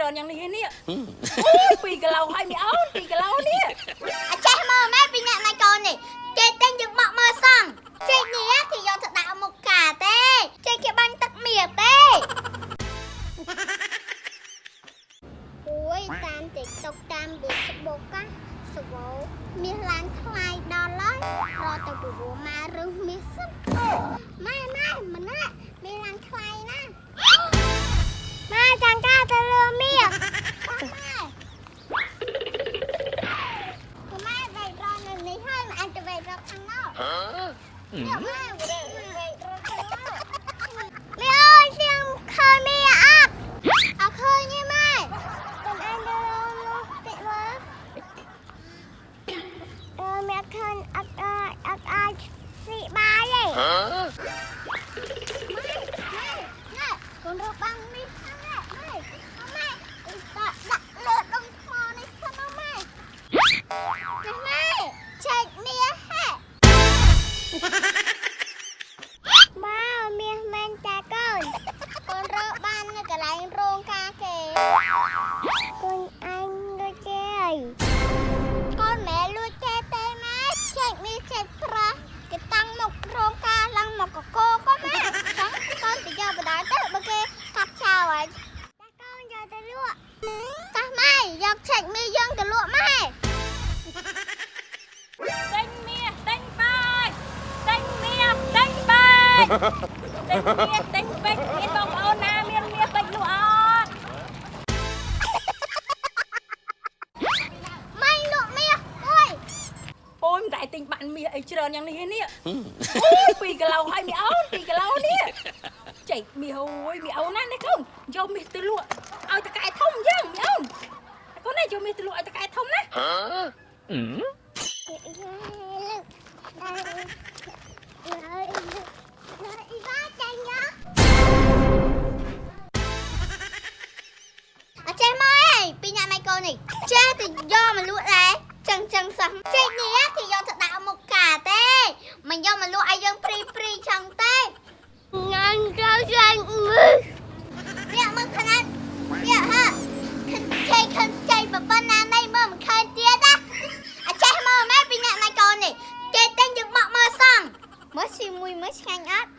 ច្រើនយ៉ាងនេះនេះពីគីឡូហើយមីអូន2គីឡូនេះអាចេះមើលម៉ែពីអ្នកណៃកូននេះចេះតែងយើងបកមើលសងចេះនេះគេយកទៅដាក់មុខកាទេចេះគេបាញ់ទឹកមៀទេអូយតាម TikTok តាម Facebook ណាសវោមានឡើងថ្លៃដល់ហើយរត់ទៅពីរម៉ាឬមានសិនម៉ែម្នាក់មានឡើងថ្លៃណាម៉ែចាំការទៅលើមាសម៉ែបែររត់នៅនេះហើយមិនអាចទៅបែររត់ខាងណោម៉ែបែររត់ខាងណោមីអើយសៀងឃើញមាសអត់ឃើញទេម៉ែកុំអញទៅលោកតិចមើលមាសឃើញអត់អាចស៊ីបាយទេកូនរកបាំងនេះម៉ែដាក់លើដុំថ្មនេះសិនម៉ែឆែកមាសហេបាទមាសមែនតាកូនរកបាននៅកន្លែងរោងការគេកូនអញលួចគេហើយកូនម៉ែលួចគេទេម៉ែឆែកមាសឆែកប្រាស់គេតាំងមករោងការឡើងមកកកកូនម៉ែចឹងកូនទៅយកបដាទៅបើគេកាប់ឆៅហើយកូនយកទៅលក់តាម៉ែយកឆែកមាសយើងទៅលក់ម៉ែទិញមាសទិញបាយទិញមាសទិញបាយទិញពេជ្រមានបងប្អូនណាមានមាសពេជ្រលក់អត់ម៉ែលក់មាសអូយអូយមិនតែទិញបាក់មាសអីច្រើនយ៉ាងនេះនេះ2គីឡូហើយមីអូន2គីឡូនេះចែកមាសអូយមីអូនណានេះកូនយកមាសទៅលក់ឲ្យតកែធំយ៉ាងមីអូនកូននេះយកមាសទៅលក់ឲ្យតកែធំណាអចេះមកអីពីអ្នកណៃកូននេះចេះទៅយកមកលក់ដែរចឹងសោះចេះនេះគេយកទៅដាក់មុខកាទេមិនយកមកលក់ឲ្យយើងព្រីចឹងទេងាញ់ចូលចាញ់មើលខ្នាតវាហ่ะខិនចៃបបណាណៃមើលមិនឃើញទៀតណាអចេះមើលម៉ែពីអ្នកណៃកូននេះគេតែងយើងបកមើលសងមើលស៊ីមួយមើលឆ្ងាញ់អត់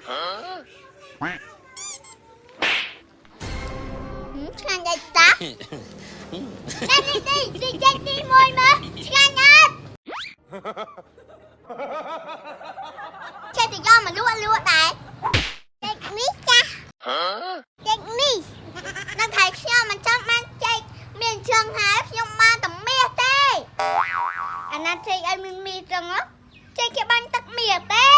ឆ្ងាញ់អីតាទីមួយមើលឆ្ងាញ់អត់ចេះទៅយកមកលក់ដែរចេកនេះចាចេកនេះនឹងថៃខ្ញុំមិនចង់បានចេកមានចឹងហើយខ្ញុំបានតែមាសទេអាណាចេកឲ្យមានមាសចឹងចេកគេបាញ់ទឹកមាសទេ